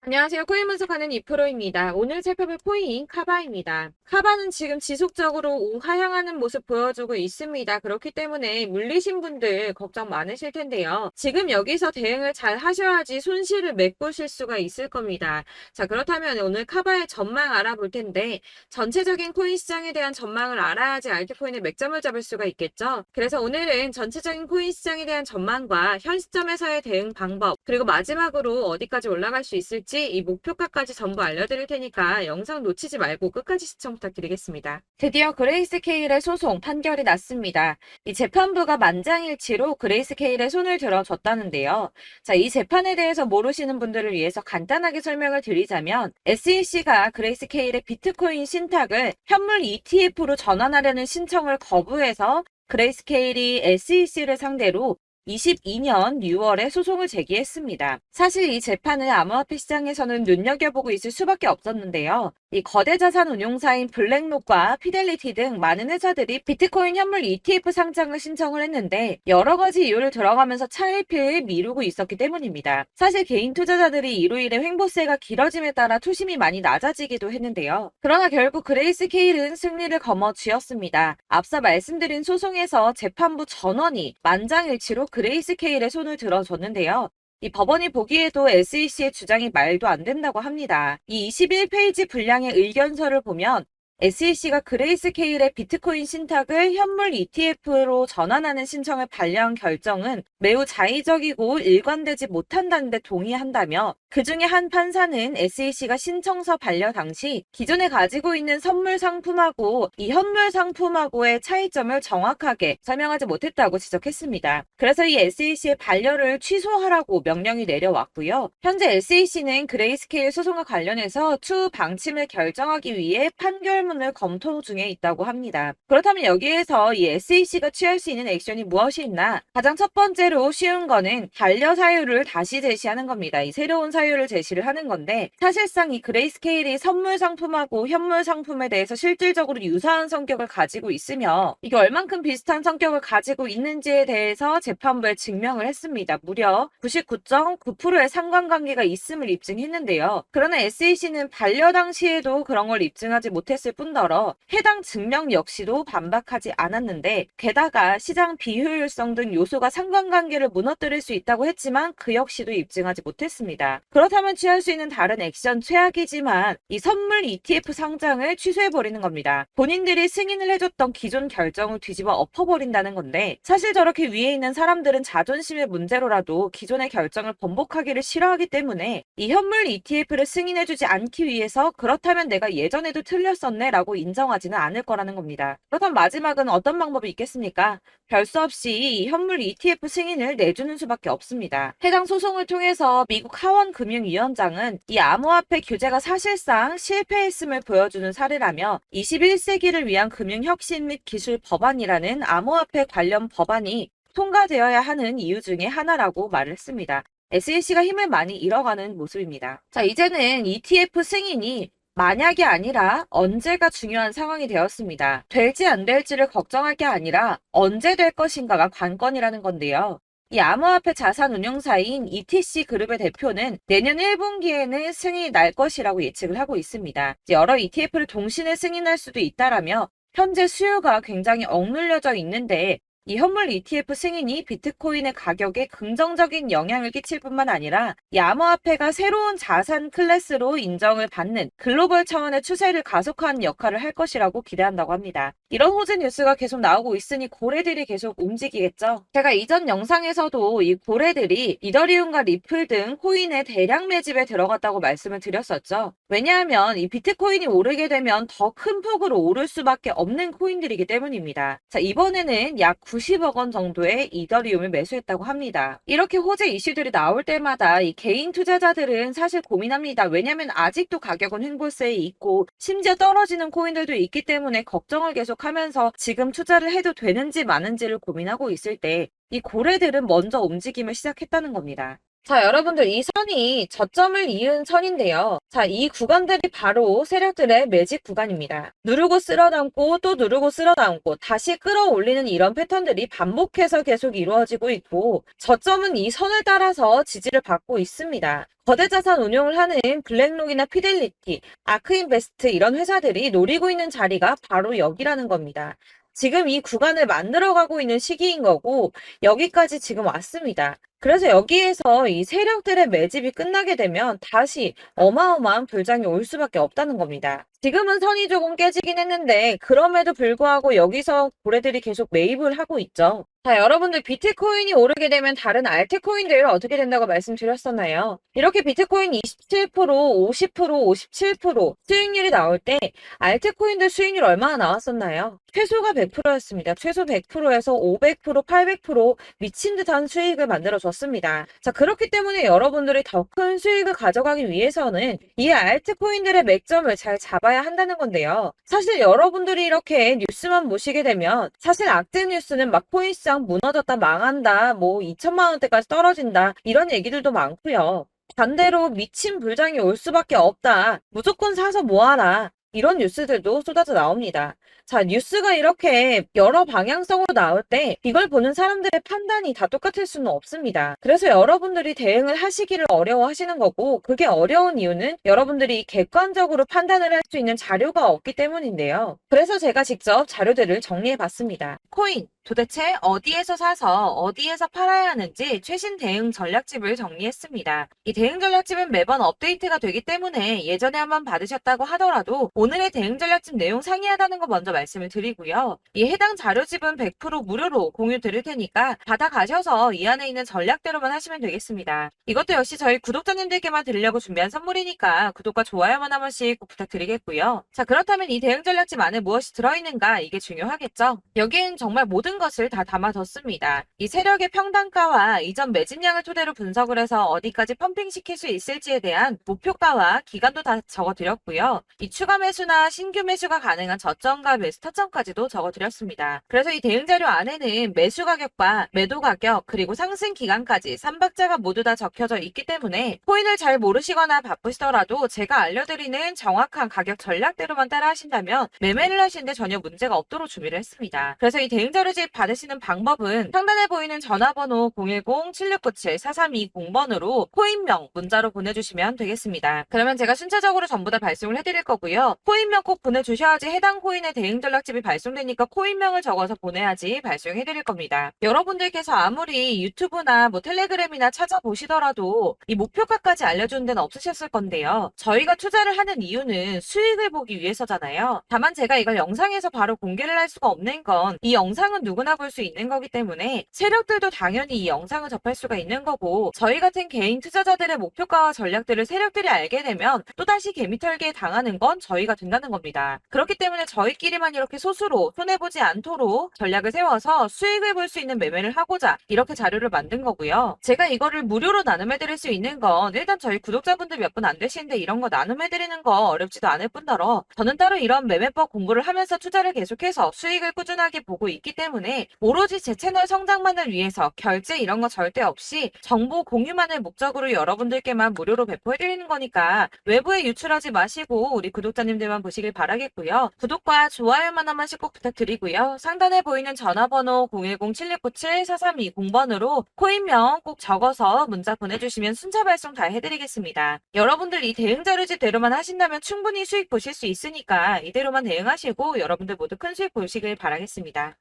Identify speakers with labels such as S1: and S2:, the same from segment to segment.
S1: 안녕하세요. 코인 분석하는 이프로입니다. 오늘 살펴볼 코인 카바입니다. 카바는 지금 지속적으로 우하향하는 모습 보여주고 있습니다. 그렇기 때문에 물리신 분들 걱정 많으실 텐데요. 지금 여기서 대응을 잘 하셔야지 손실을 메꾸실 수가 있을 겁니다. 자, 그렇다면 오늘 카바의 전망 알아볼 텐데 전체적인 코인 시장에 대한 전망을 알아야지 알트코인의 맥점을 잡을 수가 있겠죠. 그래서 오늘은 전체적인 코인 시장에 대한 전망과 현 시점에서의 대응 방법, 그리고 마지막으로 어디까지 올라갈 수 있을지 이 목표가까지 전부 알려드릴 테니까 영상 놓치지 말고 끝까지 시청 부탁드리겠습니다. 드디어 그레이스케일의 소송 판결이 났습니다. 이 재판부가 만장일치로 그레이스케일의 손을 들어줬다는데요. 자, 이 재판에 대해서 모르시는 분들을 위해서 간단하게 설명을 드리자면 SEC가 그레이스케일의 비트코인 신탁을 현물 ETF로 전환하려는 신청을 거부해서 그레이스케일이 SEC를 상대로 22년 6월에 소송을 제기했습니다. 사실 이 재판을 암호화폐 시장에서는 눈여겨보고 있을 수밖에 없었는데요. 이 거대 자산 운용사인 블랙록과 피델리티 등 많은 회사들이 비트코인 현물 ETF 상장을 신청을 했는데 여러 가지 이유를 들어가면서 차일피일 미루고 있었기 때문입니다. 사실 개인 투자자들이 이로 인해 횡보세가 길어짐에 따라 투심이 많이 낮아지기도 했는데요. 그러나 결국 그레이스케일은 승리를 거머쥐었습니다. 앞서 말씀드린 소송에서 재판부 전원이 만장일치로 그레이스케일의 손을 들어줬는데요. 이 법원이 보기에도 SEC의 주장이 말도 안 된다고 합니다. 이 21페이지 분량의 의견서를 보면 SEC가 그레이스케일의 비트코인 신탁을 현물 ETF로 전환하는 신청을 반려한 결정은 매우 자의적이고 일관되지 못한다는 데 동의한다며 그 중에 한 판사는 SEC가 신청서 반려 당시 기존에 가지고 있는 선물 상품하고 이 현물 상품하고의 차이점을 정확하게 설명하지 못했다고 지적했습니다. 그래서 이 SEC의 반려를 취소하라고 명령이 내려왔고요. 현재 SEC는 그레이스케일 소송과 관련해서 추후 방침을 결정하기 위해 판결문을 검토 중에 있다고 합니다. 그렇다면 여기에서 이 SEC가 취할 수 있는 액션이 무엇이 있나? 가장 첫 번째로 쉬운 거는 반려 사유를 다시 제시하는 겁니다. 이 새로운 사유를 제시를 하는 건데 사실상 이 그레이스케일이 선물 상품하고 현물 상품에 대해서 실질적으로 유사한 성격을 가지고 있으며 이게 얼만큼 비슷한 성격을 가지고 있는지에 대해서 재판부에 증명을 했습니다. 무려 99.9%의 상관관계가 있음을 입증했는데요. 그러나 SEC는 반려 당시에도 그런 걸 입증하지 못했을 뿐더러 해당 증명 역시도 반박하지 않았는데 게다가 시장 비효율성 등 요소가 상관관계를 무너뜨릴 수 있다고 했지만 그 역시도 입증하지 못했습니다. 그렇다면 취할 수 있는 다른 액션 최악이지만 이 선물 ETF 상장을 취소해버리는 겁니다. 본인들이 승인을 해줬던 기존 결정을 뒤집어 엎어버린다는 건데 사실 저렇게 위에 있는 사람들은 자존심의 문제로라도 기존의 결정을 번복하기를 싫어하기 때문에 이 현물 ETF를 승인해주지 않기 위해서 그렇다면 내가 예전에도 틀렸었네 라고 인정하지는 않을 거라는 겁니다. 그렇다면 마지막은 어떤 방법이 있겠습니까? 별 수 없이 이 현물 ETF 승인을 내주는 수밖에 없습니다. 해당 소송을 통해서 미국 하원 금융위원장은 이 암호화폐 규제가 사실상 실패했음을 보여주는 사례라며 21세기를 위한 금융혁신 및 기술 법안이라는 암호화폐 관련 법안이 통과되어야 하는 이유 중에 하나라고 말을 했습니다. SEC가 힘을 많이 잃어가는 모습입니다. 자, 이제는 ETF 승인이 만약이 아니라 언제가 중요한 상황이 되었습니다. 될지 안 될지를 걱정할 게 아니라 언제 될 것인가가 관건이라는 건데요. 이 암호화폐 자산 운용사인 ETC 그룹의 대표는 내년 1분기에는 승인이 날 것이라고 예측을 하고 있습니다. 여러 ETF를 동시에 승인할 수도 있다라며 현재 수요가 굉장히 억눌려져 있는데 이 현물 ETF 승인이 비트코인의 가격에 긍정적인 영향을 끼칠 뿐만 아니라 이 암호화폐가 새로운 자산 클래스로 인정을 받는 글로벌 차원의 추세를 가속화하는 역할을 할 것이라고 기대한다고 합니다. 이런 호재 뉴스가 계속 나오고 있으니 고래들이 계속 움직이겠죠. 제가 이전 영상에서도 이 고래들이 이더리움과 리플 등 코인의 대량 매집에 들어갔다고 말씀을 드렸었죠. 왜냐하면 이 비트코인이 오르게 되면 더 큰 폭으로 오를 수밖에 없는 코인들이기 때문입니다. 자, 이번에는 약 90억 원 정도의 이더리움을 매수했다고 합니다. 이렇게 호재 이슈들이 나올 때마다 이 개인 투자자들은 사실 고민합니다. 왜냐하면 아직도 가격은 횡보세에 있고 심지어 떨어지는 코인들도 있기 때문에 걱정을 계속하면서 지금 투자를 해도 되는지 마는지를 고민하고 있을 때 이 고래들은 먼저 움직임을 시작했다는 겁니다. 자, 여러분들 이 선이 저점을 이은 선인데요. 자, 이 구간들이 바로 세력들의 매집 구간입니다. 누르고 쓸어담고 또 누르고 쓸어담고 다시 끌어올리는 이런 패턴들이 반복해서 계속 이루어지고 있고 저점은 이 선을 따라서 지지를 받고 있습니다. 거대 자산 운용을 하는 블랙록이나 피델리티, 아크인베스트 이런 회사들이 노리고 있는 자리가 바로 여기라는 겁니다. 지금 이 구간을 만들어가고 있는 시기인 거고 여기까지 지금 왔습니다. 그래서 여기에서 이 세력들의 매집이 끝나게 되면 다시 어마어마한 불장이 올 수밖에 없다는 겁니다. 지금은 선이 조금 깨지긴 했는데 그럼에도 불구하고 여기서 고래들이 계속 매입을 하고 있죠. 자, 여러분들 비트코인이 오르게 되면 다른 알트코인들 어떻게 된다고 말씀드렸었나요? 이렇게 비트코인 27%, 50%, 57% 수익률이 나올 때 알트코인들 수익률 얼마나 나왔었나요? 최소가 100%였습니다. 최소 100%에서 500%, 800% 미친 듯한 수익을 만들어줬습니다. 자, 그렇기 때문에 여러분들이 더 큰 수익을 가져가기 위해서는 이 알트코인들의 맥점을 잘 잡아야 한다는 건데요. 사실 여러분들이 이렇게 뉴스만 보시게 되면 사실 악재 뉴스는 막 코인시장 무너졌다, 망한다, 뭐 2천만 원대까지 떨어진다 이런 얘기들도 많고요. 반대로 미친 불장이 올 수밖에 없다. 무조건 사서 모아라. 이런 뉴스들도 쏟아져 나옵니다. 자, 뉴스가 이렇게 여러 방향성으로 나올 때 이걸 보는 사람들의 판단이 다 똑같을 수는 없습니다. 그래서 여러분들이 대응을 하시기를 어려워하시는 거고 그게 어려운 이유는 여러분들이 객관적으로 판단을 할 수 있는 자료가 없기 때문인데요. 그래서 제가 직접 자료들을 정리해 봤습니다. 코인 도대체 어디에서 사서 어디에서 팔아야 하는지 최신 대응 전략집을 정리했습니다. 이 대응 전략집은 매번 업데이트가 되기 때문에 예전에 한번 받으셨다고 하더라도 오늘의 대응 전략집 내용 상이하다는 거 먼저 말씀을 드리고요. 이 해당 자료집은 100% 무료로 공유 드릴 테니까 받아가셔서 이 안에 있는 전략대로만 하시면 되겠습니다. 이것도 역시 저희 구독자님들께만 드리려고 준비한 선물이니까 구독과 좋아요만 한 번씩 꼭 부탁드리겠고요. 자, 그렇다면 이 대응 전략집 안에 무엇이 들어있는가 이게 중요하겠죠? 여기엔 정말 모든 것을 다 담아뒀습니다. 이 세력의 평단가와 이전 매집량을 토대로 분석을 해서 어디까지 펌핑시킬 수 있을지에 대한 목표가와 기간도 다 적어드렸고요. 이 추가 매수나 신규 매수가 가능한 저점과 매수 타점까지도 적어드렸습니다. 그래서 이 대응 자료 안에는 매수 가격과 매도 가격 그리고 상승 기간까지 3박자가 모두 다 적혀져 있기 때문에 코인을 잘 모르시거나 바쁘시더라도 제가 알려드리는 정확한 가격 전략대로만 따라 하신다면 매매를 하시는데 전혀 문제가 없도록 준비를 했습니다. 그래서 이 대응 자료집 받으시는 방법은 상단에 보이는 전화번호 010-7697-4320번으로 코인명 문자로 보내주시면 되겠습니다. 그러면 제가 순차적으로 전부 다 발송을 해드릴 거고요. 코인명 꼭 보내주셔야지 해당 코인의 대응 전략집이 발송되니까 코인명을 적어서 보내야지 발송해드릴 겁니다. 여러분들께서 아무리 유튜브나 뭐 텔레그램이나 찾아보시더라도 이 목표가까지 알려주는 데는 없으셨을 건데요. 저희가 투자를 하는 이유는 수익을 보기 위해서잖아요. 다만 제가 이걸 영상에서 바로 공개를 할 수가 없는 건 이 영상은 누구나 볼 수 있는 거기 때문에 세력들도 당연히 이 영상을 접할 수가 있는 거고 저희 같은 개인 투자자들의 목표가와 전략들을 세력들이 알게 되면 또다시 개미털기에 당하는 건 저희가 된다는 겁니다. 그렇기 때문에 저희끼리만 이렇게 소수로 손해보지 않도록 전략을 세워서 수익을 볼 수 있는 매매를 하고자 이렇게 자료를 만든 거고요. 제가 이거를 무료로 나눔해드릴 수 있는 건 일단 저희 구독자분들 몇 분 안 되시는데 이런 거 나눔해드리는 거 어렵지도 않을 뿐더러 저는 따로 이런 매매법 공부를 하면서 투자를 계속해서 수익을 꾸준하게 보고 있기 때문에 오로지 제 채널 성장만을 위해서 결제 이런 거 절대 없이 정보 공유만을 목적으로 여러분들께만 무료로 배포해드리는 거니까 외부에 유출하지 마시고 우리 구독자님들만 보시길 바라겠고요. 구독과 좋아요만 한 번씩 꼭 부탁드리고요. 상단에 보이는 전화번호 010-7697-4320번으로 코인명 꼭 적어서 문자 보내주시면 순차 발송 다 해드리겠습니다. 여러분들 이 대응 자료집대로만 하신다면 충분히 수익 보실 수 있으니까 이대로만 대응하시고 여러분들 모두 큰 수익 보시길 바라겠습니다.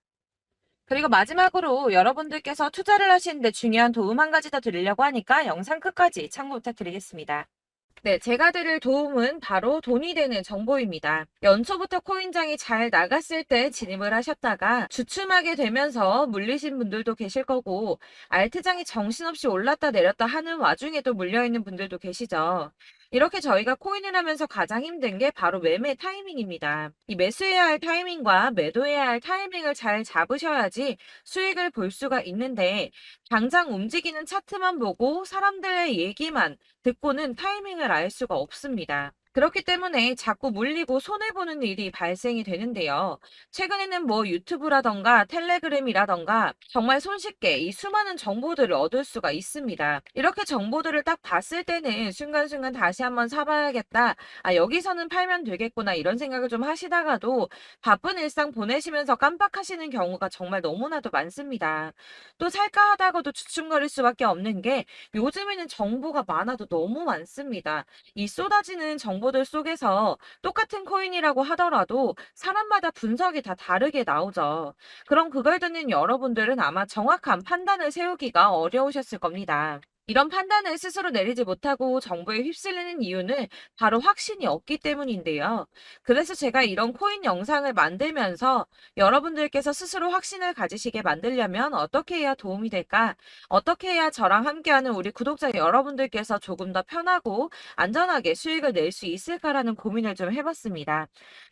S1: 그리고 마지막으로 여러분들께서 투자를 하시는데 중요한 도움 한 가지 더 드리려고 하니까 영상 끝까지 참고 부탁드리겠습니다. 네, 제가 드릴 도움은 바로 돈이 되는 정보입니다. 연초부터 코인장이 잘 나갔을 때 진입을 하셨다가 주춤하게 되면서 물리신 분들도 계실 거고 알트장이 정신없이 올랐다 내렸다 하는 와중에도 물려있는 분들도 계시죠. 이렇게 저희가 코인을 하면서 가장 힘든 게 바로 매매 타이밍입니다. 이 매수해야 할 타이밍과 매도해야 할 타이밍을 잘 잡으셔야지 수익을 볼 수가 있는데 당장 움직이는 차트만 보고 사람들의 얘기만 듣고는 타이밍을 알 수가 없습니다. 그렇기 때문에 자꾸 물리고 손해보는 일이 발생이 되는데요. 최근에는 뭐 유튜브라던가 텔레그램이라던가 정말 손쉽게 이 수많은 정보들을 얻을 수가 있습니다. 이렇게 정보들을 딱 봤을 때는 순간순간 다시 한번 사봐야겠다. 아, 여기서는 팔면 되겠구나. 이런 생각을 좀 하시다가도 바쁜 일상 보내시면서 깜빡하시는 경우가 정말 너무나도 많습니다. 또 살까 하다가도 주춤거릴 수밖에 없는 게 요즘에는 정보가 많아도 너무 많습니다. 이 쏟아지는 정보들 속에서 똑같은 코인이라고 하더라도 사람마다 분석이 다 다르게 나오죠. 그럼 그걸 듣는 여러분들은 아마 정확한 판단을 세우기가 어려우셨을 겁니다. 이런 판단을 스스로 내리지 못하고 정보에 휩쓸리는 이유는 바로 확신이 없기 때문인데요. 그래서 제가 이런 코인 영상을 만들면서 여러분들께서 스스로 확신을 가지시게 만들려면 어떻게 해야 도움이 될까? 어떻게 해야 저랑 함께하는 우리 구독자 여러분들께서 조금 더 편하고 안전하게 수익을 낼 수 있을까라는 고민을 좀 해봤습니다.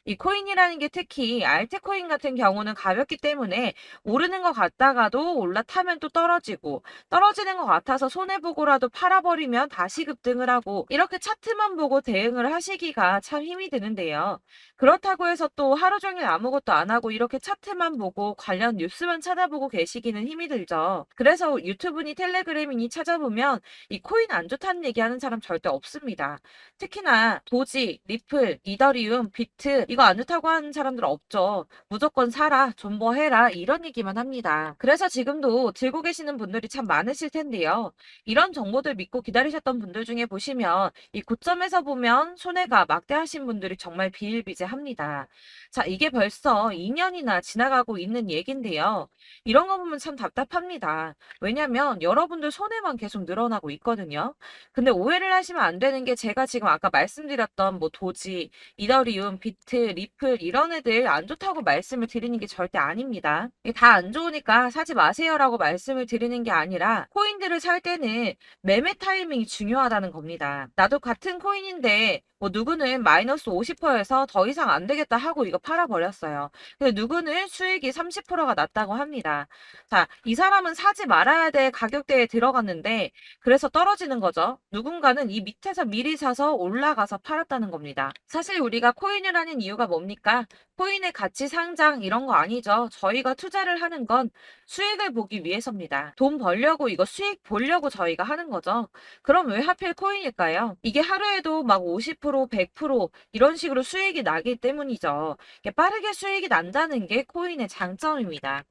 S1: 이 코인이라는 게 특히 알트코인 같은 경우는 가볍기 때문에 오르는 것 같다가도 올라타면 또 떨어지고 떨어지는 것 같아서 손해보고라도 팔아버리면 다시 급등을 하고 이렇게 차트만 보고 대응을 하시기가 참 힘이 드는데요. 그렇다고 해서 또 하루 종일 아무것도 안 하고 이렇게 차트만 보고 관련 뉴스만 찾아보고 계시기는 힘이 들죠. 그래서 유튜브니 텔레그램이니 찾아보면 이 코인 안 좋다는 얘기하는 사람 절대 없습니다. 특히나 도지, 리플, 이더리움, 비트 이거 안 좋다고 하는 사람들 없죠. 무조건 사라, 존버해라 이런 얘기만 합니다. 그래서 지금도 들고 계시는 분들이 참 많으실 텐데요. 이런 정보들 믿고 기다리셨던 분들 중에 보시면 이 고점에서 보면 손해가 막대하신 분들이 정말 비일비재합니다. 자, 이게 벌써 2년이나 지나가고 있는 얘긴데요. 이런 거 보면 참 답답합니다. 왜냐면 여러분들 손해만 계속 늘어나고 있거든요. 근데 오해를 하시면 안 되는 게 제가 지금 아까 말씀드렸던 뭐 도지, 이더리움, 비트, 리플 이런 애들 안 좋다고 말씀을 드리는 게 절대 아닙니다. 이게 다 안 좋으니까 사지 마세요라고 말씀을 드리는 게 아니라 코인들을 살 때는 매매 타이밍이 중요하다는 겁니다. 나도 같은 코인인데 뭐 누구는 마이너스 50%에서 더 이상 안 되겠다 하고 이거 팔아버렸어요. 근데 누구는 수익이 30%가 났다고 합니다. 자, 이 사람은 사지 말아야 될 가격대에 들어갔는데 그래서 떨어지는 거죠. 누군가는 이 밑에서 미리 사서 올라가서 팔았다는 겁니다. 사실 우리가 코인을 하는 이유가 뭡니까? 코인의 가치 상장 이런 거 아니죠. 저희가 투자를 하는 건 수익을 보기 위해서입니다. 돈 벌려고 이거 수익 보려고 저희가 하는 거죠. 그럼 왜 하필 코인일까요? 이게 하루에도 막 50%, 100% 이런 식으로 수익이 나기 때문이죠. 이게 빠르게 수익이 난다는 게 코인의 장점입니다.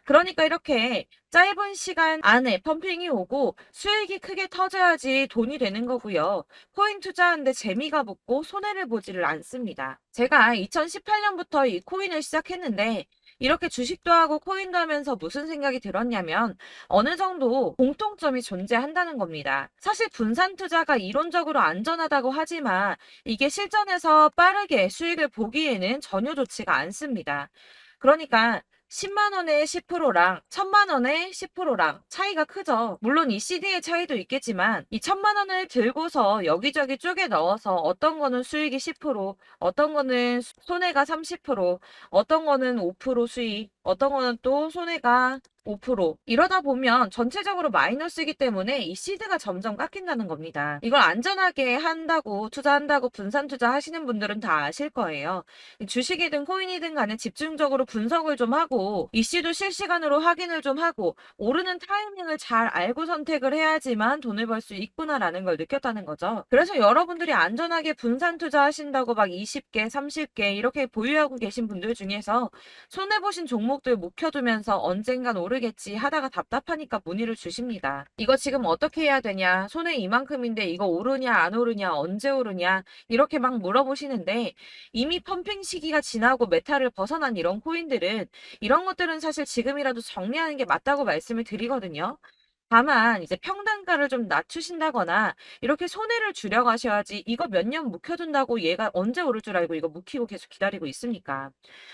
S1: 그러니까 이렇게 짧은 시간 안에 펌핑이 오고 수익이 크게 터져야지 돈이 되는 거고요. 코인 투자하는데 재미가 붙고 손해를 보지를 않습니다. 제가 2018년부터 이 코인을 시작했는데 이렇게 주식도 하고 코인도 하면서 무슨 생각이 들었냐면 어느 정도 공통점이 존재한다는 겁니다. 사실 분산 투자가 이론적으로 안전하다고 하지만 이게 실전에서 빠르게 수익을 보기에는 전혀 좋지가 않습니다. 그러니까 10만 원에 10%랑 1000만 원에 10%랑 차이가 크죠. 물론 이 CD의 차이도 있겠지만 이 1000만 원을 들고서 여기저기 쪼개 넣어서 어떤 거는 수익이 10%, 어떤 거는 손해가 30%, 어떤 거는 5% 수익, 어떤 거는 또 손해가 5% 이러다 보면 전체적으로 마이너스이기 때문에 이 시드가 점점 깎인다는 겁니다. 이걸 안전하게 한다고 투자한다고 분산 투자하시는 분들은 다 아실 거예요. 주식이든 코인이든 간에 집중적으로 분석을 좀 하고 이슈도 실시간으로 확인을 좀 하고 오르는 타이밍을 잘 알고 선택을 해야지만 돈을 벌 수 있구나라는 걸 느꼈다는 거죠. 그래서 여러분들이 안전하게 분산 투자하신다고 막 20개, 30개 이렇게 보유하고 계신 분들 중에서 손해보신 종목들 묵혀두면서 언젠간 오르겠지 하다가 답답하니까 문의를 주십니다. 이거 지금 어떻게 해야 되냐? 손해 이만큼인데 이거 오르냐 안 오르냐 언제 오르냐 이렇게 막 물어보시는데 이미 펌핑 시기가 지나고 메타를 벗어난 이런 코인들은 이런 것들은 사실 지금이라도 정리하는 게 맞다고 말씀을 드리거든요. 다만 이제 평단가를 좀 낮추신다거나 이렇게 손해를 줄여가셔야지 이거 몇 년 묵혀둔다고 얘가 언제 오를 줄 알고 이거 묵히고 계속 기다리고 있습니까?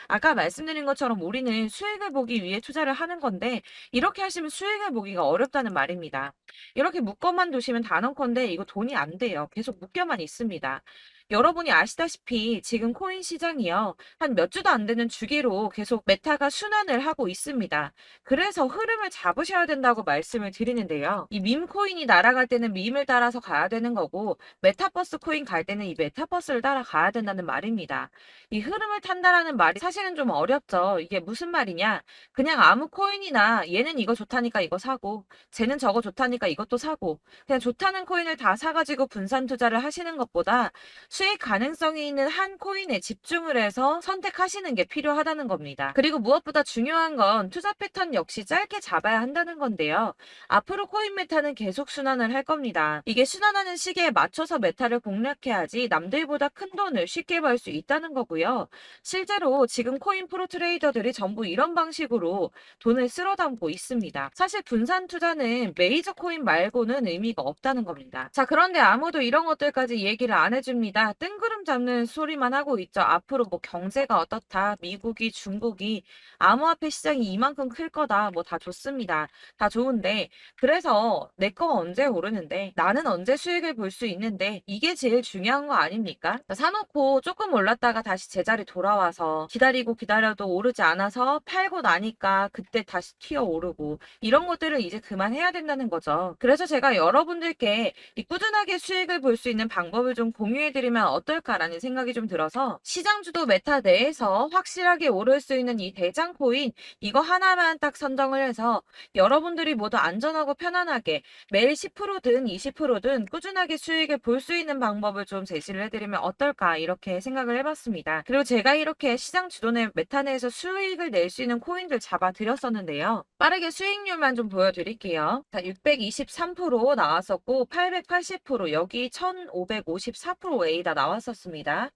S1: 아까 말씀드린 것처럼 우리는 수익을 보기 위해 투자를 하는 건데 이렇게 하시면 수익을 보기가 어렵다는 말입니다. 이렇게 묶어만 두시면 단언컨대 이거 돈이 안 돼요. 계속 묶여만 있습니다. 여러분이 아시다시피 지금 코인 시장이요. 한 몇 주도 안 되는 주기로 계속 메타가 순환을 하고 있습니다. 그래서 흐름을 잡으셔야 된다고 말씀을 드리는 드리는데요. 이 밈 코인이 날아갈 때는 밈을 따라서 가야 되는 거고, 메타버스 코인 갈 때는 이 메타버스를 따라가야 된다는 말입니다. 이 흐름을 탄다라는 말이 사실은 좀 어렵죠. 이게 무슨 말이냐? 그냥 아무 코인이나 얘는 이거 좋다니까 이거 사고, 쟤는 저거 좋다니까 이것도 사고, 그냥 좋다는 코인을 다 사가지고 분산 투자를 하시는 것보다 수익 가능성이 있는 한 코인에 집중을 해서 선택하시는 게 필요하다는 겁니다. 그리고 무엇보다 중요한 건 투자 패턴 역시 짧게 잡아야 한다는 건데요. 앞으로 코인 메타는 계속 순환을 할 겁니다. 이게 순환하는 시기에 맞춰서 메타를 공략해야지 남들보다 큰 돈을 쉽게 벌 수 있다는 거고요. 실제로 지금 코인 프로 트레이더들이 전부 이런 방식으로 돈을 쓸어 담고 있습니다. 사실 분산 투자는 메이저 코인 말고는 의미가 없다는 겁니다. 자, 그런데 아무도 이런 것들까지 얘기를 안 해줍니다. 뜬구름 잡는 소리만 하고 있죠. 앞으로 뭐 경제가 어떻다, 미국이, 중국이, 암호화폐 시장이 이만큼 클 거다, 뭐 다 좋습니다. 다 좋은데, 그래서 내 거 언제 오르는데, 나는 언제 수익을 볼 수 있는데, 이게 제일 중요한 거 아닙니까? 사놓고 조금 올랐다가 다시 제자리 돌아와서 기다리고 기다려도 오르지 않아서 팔고 나니까 그때 다시 튀어 오르고, 이런 것들을 이제 그만해야 된다는 거죠. 그래서 제가 여러분들께 이 꾸준하게 수익을 볼 수 있는 방법을 좀 공유해드리면 어떨까라는 생각이 좀 들어서 시장 주도 메타 내에서 확실하게 오를 수 있는 이 대장 코인 이거 하나만 딱 선정을 해서 여러분들이 모두 안전하고 편안하게 매일 10%든 20%든 꾸준하게 수익을 볼 수 있는 방법을 좀 제시를 해드리면 어떨까 이렇게 생각을 해봤습니다. 그리고 제가 이렇게 시장 주도내 메타 내에서 수익을 낼 수 있는 코인들 잡아드렸었는데요. 빠르게 수익률만 좀 보여드릴게요. 자, 623% 나왔었고 880% 여기 1554% A다 나왔었습니다.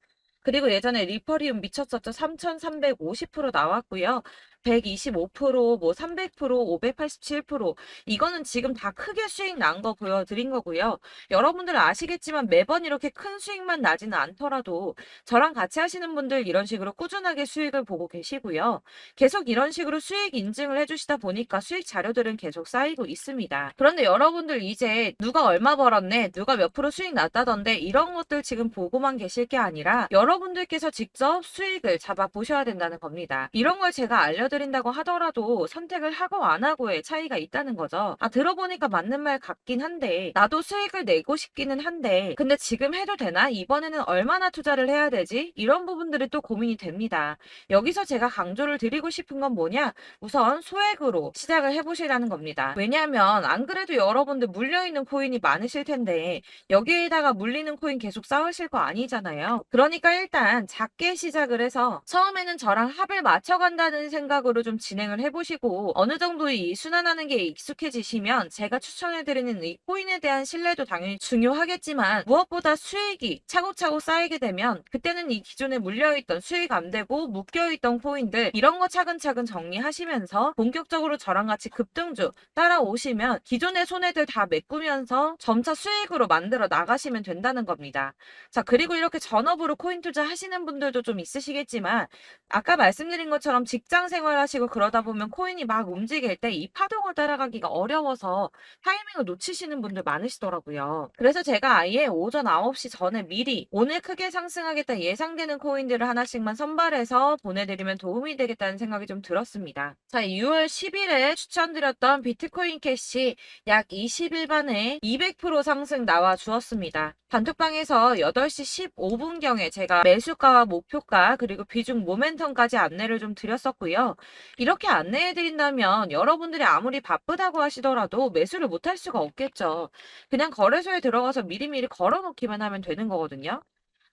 S1: 그리고 예전에 리퍼리움 미쳤었죠. 3350% 나왔고요. 125%, 뭐 300%, 587% 이거는 지금 다 크게 수익 난 거 보여드린 거고요. 여러분들 아시겠지만 매번 이렇게 큰 수익만 나지는 않더라도 저랑 같이 하시는 분들 이런 식으로 꾸준하게 수익을 보고 계시고요. 계속 이런 식으로 수익 인증을 해주시다 보니까 수익 자료들은 계속 쌓이고 있습니다. 그런데 여러분들 이제 누가 얼마 벌었네, 누가 몇 프로 수익 났다던데 이런 것들 지금 보고만 계실 게 아니라 여러분들께서 직접 수익을 잡아 보셔야 된다는 겁니다. 이런 걸 제가 알려드린다고 하더라도 선택을 하고 안 하고의 차이가 있다는 거죠. 아, 들어보니까 맞는 말 같긴 한데 나도 수익을 내고 싶기는 한데 근데 지금 해도 되나? 이번에는 얼마나 투자를 해야 되지? 이런 부분들이 또 고민이 됩니다. 여기서 제가 강조를 드리고 싶은 건 뭐냐? 우선 소액으로 시작을 해보시라는 겁니다. 왜냐하면 안 그래도 여러분들 물려있는 코인이 많으실 텐데 여기에다가 물리는 코인 계속 쌓으실 거 아니잖아요. 그러니까 일단 작게 시작을 해서 처음에는 저랑 합을 맞춰간다는 생각으로 좀 진행을 해보시고 어느 정도 이 순환하는 게 익숙해지시면 제가 추천해드리는 이 코인에 대한 신뢰도 당연히 중요하겠지만 무엇보다 수익이 차곡차곡 쌓이게 되면 그때는 이 기존에 물려있던 수익 안 되고 묶여있던 코인들 이런 거 차근차근 정리하시면서 본격적으로 저랑 같이 급등주 따라오시면 기존의 손해들 다 메꾸면서 점차 수익으로 만들어 나가시면 된다는 겁니다. 자, 그리고 이렇게 전업으로 코인 투자 하시는 분들도 좀 있으시겠지만 아까 말씀드린 것처럼 직장 생활하시고 그러다 보면 코인이 막 움직일 때 이 파동을 따라가기가 어려워서 타이밍을 놓치시는 분들 많으시더라고요. 그래서 제가 아예 오전 9시 전에 미리 오늘 크게 상승하겠다 예상되는 코인들을 하나씩만 선발해서 보내드리면 도움이 되겠다는 생각이 좀 들었습니다. 자, 6월 10일에 추천드렸던 비트코인 캐시 약 20일 만에 200% 상승 나와 주었습니다. 단톡방에서 8시 15분경에 제가 매수가와 목표가 그리고 비중 모멘텀까지 안내를 좀 드렸었고요. 이렇게 안내해드린다면 여러분들이 아무리 바쁘다고 하시더라도 매수를 못할 수가 없겠죠. 그냥 거래소에 들어가서 미리미리 걸어놓기만 하면 되는 거거든요.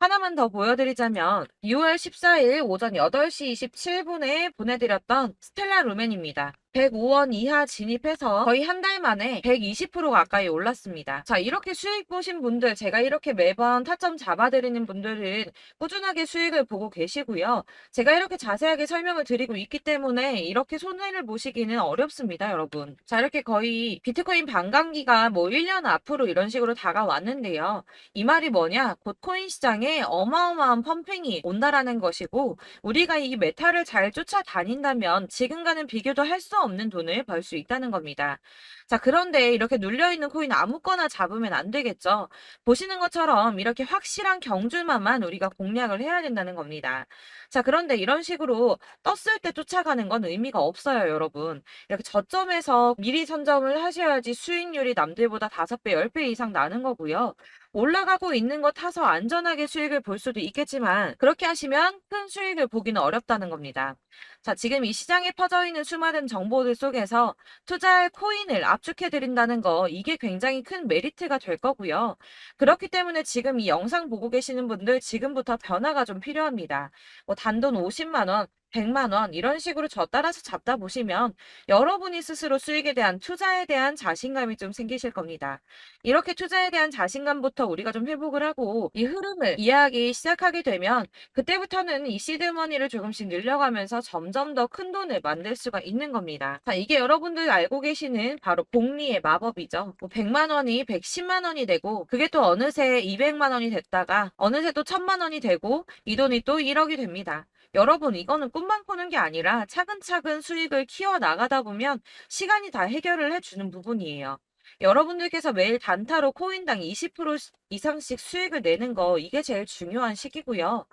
S1: 하나만 더 보여드리자면 6월 14일 오전 8시 27분에 보내드렸던 스텔라 루멘입니다. 105원 이하 진입해서 거의 한 달 만에 120% 가까이 올랐습니다. 자, 이렇게 수익 보신 분들, 제가 이렇게 매번 타점 잡아드리는 분들은 꾸준하게 수익을 보고 계시고요. 제가 이렇게 자세하게 설명을 드리고 있기 때문에 이렇게 손해를 보시기는 어렵습니다, 여러분. 자, 이렇게 거의 비트코인 반감기가 뭐 1년 앞으로 이런 식으로 다가왔는데요. 이 말이 뭐냐? 곧 코인 시장에 어마어마한 펌핑이 온다라는 것이고 우리가 이 메타를 잘 쫓아다닌다면 지금과는 비교도 할 수 없는 돈을 벌 수 있다는 겁니다. 자, 그런데 이렇게 눌려있는 코인 아무거나 잡으면 안 되겠죠. 보시는 것처럼 이렇게 확실한 경주만만 우리가 공략을 해야 된다는 겁니다. 자, 그런데 이런 식으로 떴을 때 쫓아가는 건 의미가 없어요, 여러분. 이렇게 저점에서 미리 선점을 하셔야지 수익률이 남들보다 5배, 10배 이상 나는 거고요. 올라가고 있는 거 타서 안전하게 수익을 볼 수도 있겠지만 그렇게 하시면 큰 수익을 보기는 어렵다는 겁니다. 자, 지금 이 시장에 퍼져 있는 수많은 정보들 속에서 투자할 코인을 압축해 드린다는 거 이게 굉장히 큰 메리트가 될 거고요. 그렇기 때문에 지금 이 영상 보고 계시는 분들 지금부터 변화가 좀 필요합니다. 뭐 단돈 50만 원, 100만 원 이런 식으로 저 따라서 잡다 보시면 여러분이 스스로 수익에 대한 투자에 대한 자신감이 좀 생기실 겁니다. 이렇게 투자에 대한 자신감부터 우리가 좀 회복을 하고 이 흐름을 이해하기 시작하게 되면 그때부터는 이 시드머니를 조금씩 늘려가면서 점점 더 큰 돈을 만들 수가 있는 겁니다. 자, 이게 여러분들 알고 계시는 바로 복리의 마법이죠. 뭐 100만 원이 110만 원이 되고 그게 또 어느새 200만 원이 됐다가 어느새 또 1000만 원이 되고 이 돈이 또 1억이 됩니다. 여러분, 이거는 꿈만 꾸는 게 아니라 차근차근 수익을 키워 나가다 보면 시간이 다 해결을 해주는 부분이에요. 여러분들께서 매일 단타로 코인당 20% 이상씩 수익을 내는 거 이게 제일 중요한 시기고요.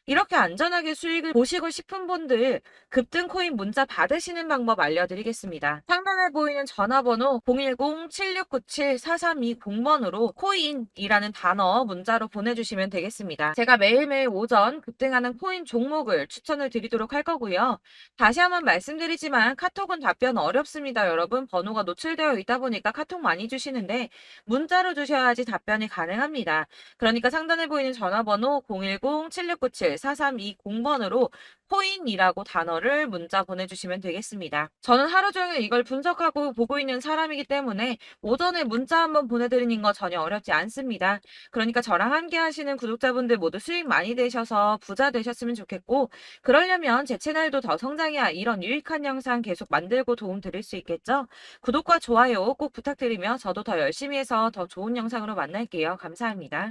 S1: 이렇게 안전하게 수익을 보시고 싶은 분들 급등 코인 문자 받으시는 방법 알려드리겠습니다. 상단에 보이는 전화번호 010-7697-4320번으로 코인이라는 단어 문자로 보내주시면 되겠습니다. 제가 매일매일 오전 급등하는 코인 종목을 추천을 드리도록 할 거고요. 다시 한번 말씀드리지만 카톡은 답변 어렵습니다. 여러분, 번호가 노출되어 있다 보니까 카톡 많이 주시는데 문자로 주셔야지 답변이 가능합니다. 그러니까 상단에 보이는 전화번호 010-7697-4320번으로 코인이라고 단어를 문자 보내주시면 되겠습니다. 저는 하루 종일 이걸 분석하고 보고 있는 사람이기 때문에 오전에 문자 한번 보내드리는 거 전혀 어렵지 않습니다. 그러니까 저랑 함께 하시는 구독자분들 모두 수익 많이 되셔서 부자 되셨으면 좋겠고 그러려면 제 채널도 더 성장해야 이런 유익한 영상 계속 만들고 도움 드릴 수 있겠죠? 구독과 좋아요 꼭 부탁드리며 저도 더 열심히 해서 더 좋은 영상으로 만날게요. 감사합니다.